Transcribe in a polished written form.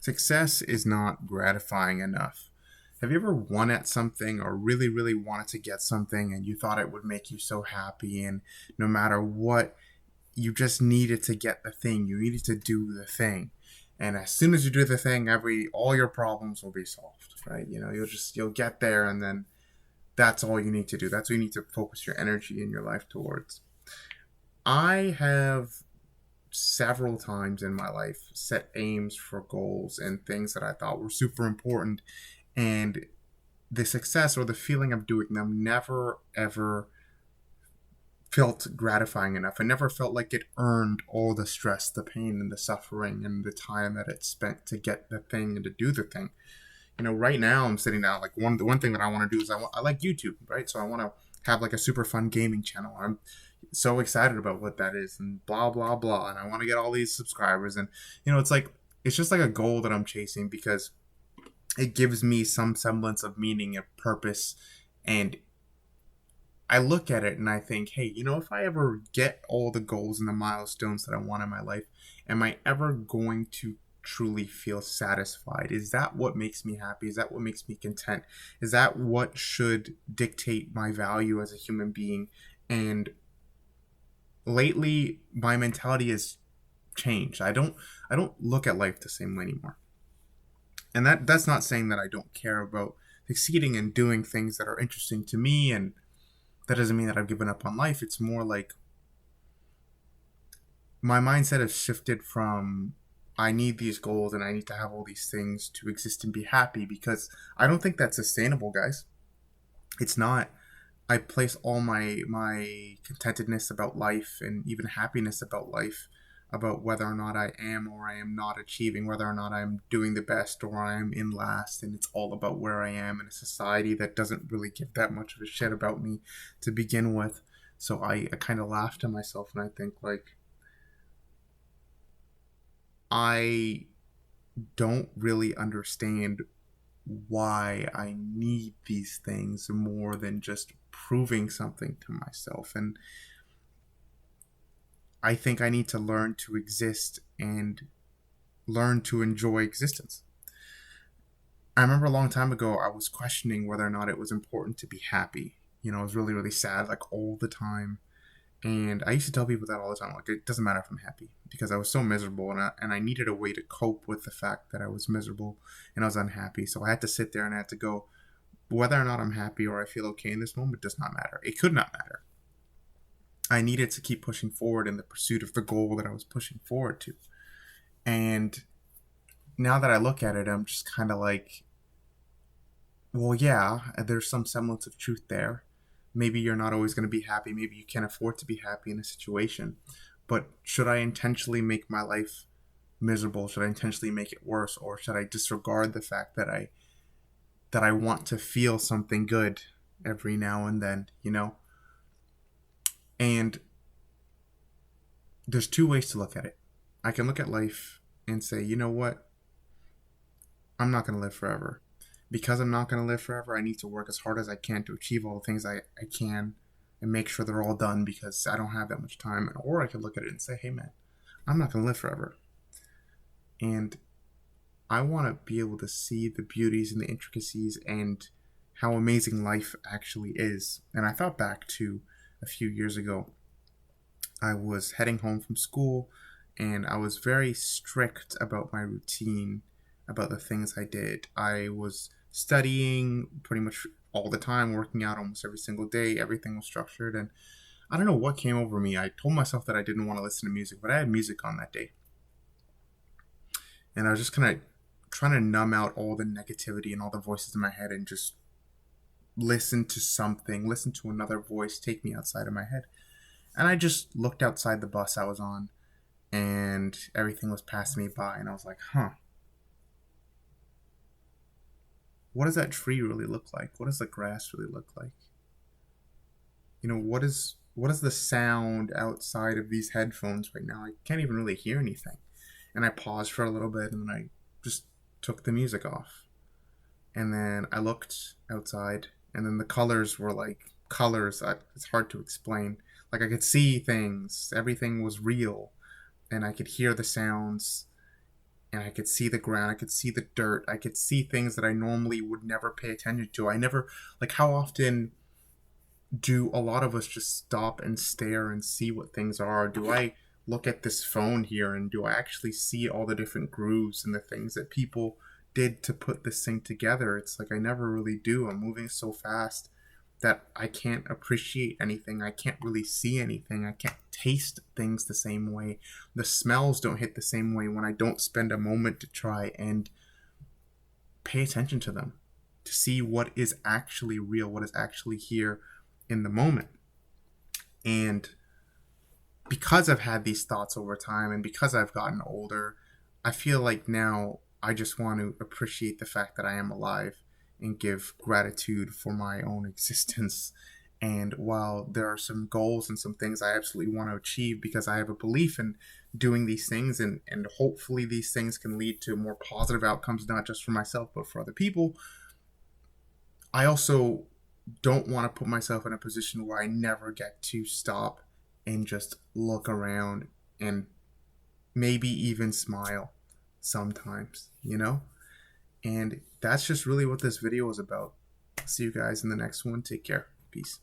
Success is not gratifying enough. Have you ever won at something or really, really wanted to get something and you thought it would make you so happy, and no matter what, you just needed to get the thing, you needed to do the thing. And as soon as you do the thing, all your problems will be solved, right? You'll get there, and then that's all you need to do. That's what you need to focus your energy in your life towards. I have several times in my life set aims for goals and things that I thought were super important, and the success or the feeling of doing them never ever felt gratifying enough. I never felt like it earned all the stress, the pain, and the suffering, and the time that it spent to get the thing and to do the thing. Right now I'm sitting down, like the one thing that I want to do is I like YouTube, right? So I want to have like a super fun gaming channel. I'm so excited about what that is, and blah blah blah, and I want to get all these subscribers, and it's just like a goal that I'm chasing because it gives me some semblance of meaning, of purpose. And I look at it and I think, hey, if I ever get all the goals and the milestones that I want in my life, am I ever going to truly feel satisfied? Is that what makes me happy? Is that what makes me content? Is that what should dictate my value as a human being? And lately my mentality has changed. I don't look at life the same way anymore. And that's not saying that I don't care about succeeding and doing things that are interesting to me, and that doesn't mean that I've given up on life. It's more like my mindset has shifted from I need these goals and I need to have all these things to exist and be happy, because I don't think that's sustainable, guys. It's not. I place all my contentedness about life and even happiness about life, about whether or not I am or I am not achieving, whether or not I'm doing the best or I am in last, and it's all about where I am in a society that doesn't really give that much of a shit about me to begin with. So I kind of laugh to myself and I think, like, I don't really understand why I need these things more than just proving something to myself. And I think I need to learn to exist and learn to enjoy existence. I remember a long time ago, I was questioning whether or not it was important to be happy. I was really, really sad, like all the time. And I used to tell people that all the time, like, it doesn't matter if I'm happy, because I was so miserable, and I needed a way to cope with the fact that I was miserable and I was unhappy. So I had to sit there and I had to go, whether or not I'm happy or I feel okay in this moment does not matter. It could not matter. I needed to keep pushing forward in the pursuit of the goal that I was pushing forward to. And now that I look at it, I'm just kind of like, well, yeah, there's some semblance of truth there. Maybe you're not always going to be happy. Maybe you can't afford to be happy in a situation. But should I intentionally make my life miserable? Should I intentionally make it worse? Or should I disregard the fact that I want to feel something good every now and then? And there's two ways to look at it. I can look at life and say, you know what? I'm not going to live forever. Because I'm not going to live forever, I need to work as hard as I can to achieve all the things I can and make sure they're all done, because I don't have that much time. Or I could look at it and say, hey man, I'm not going to live forever. And I want to be able to see the beauties and the intricacies and how amazing life actually is. And I thought back to a few years ago. I was heading home from school, and I was very strict about my routine, about the things I did. I was studying pretty much all the time, working out almost every single day. Everything was structured, and I don't know what came over me. I told myself that I didn't want to listen to music, but I had music on that day. And I was just kind of trying to numb out all the negativity and all the voices in my head and just listen to something, listen to another voice take me outside of my head. And I just looked outside the bus I was on, and everything was passing me by, and I was like, huh. What does that tree really look like? What does the grass really look like? What is the sound outside of these headphones right now? I can't even really hear anything. And I paused for a little bit, and then I just took the music off. And then I looked outside, and then the colors were like colors. It's hard to explain. Like, I could see things. Everything was real. And I could hear the sounds. and I could see the ground, I could see the dirt, I could see things that I normally would never pay attention to. I never, like, how often do a lot of us just stop and stare and see what things are? Do I look at this phone here and do I actually see all the different grooves and the things that people did to put this thing together? It's like I never really do. I'm moving so fast that I can't appreciate anything. I can't really see anything. I can't taste things the same way. The smells don't hit the same way when I don't spend a moment to try and pay attention to them, to see what is actually real, what is actually here in the moment. And because I've had these thoughts over time and because I've gotten older, I feel like now I just want to appreciate the fact that I am alive and give gratitude for my own existence. And while there are some goals and some things I absolutely want to achieve because I have a belief in doing these things, and hopefully these things can lead to more positive outcomes, not just for myself, but for other people, I also don't want to put myself in a position where I never get to stop and just look around and maybe even smile sometimes, you know? And that's just really what this video is about. See you guys in the next one. Take care. Peace.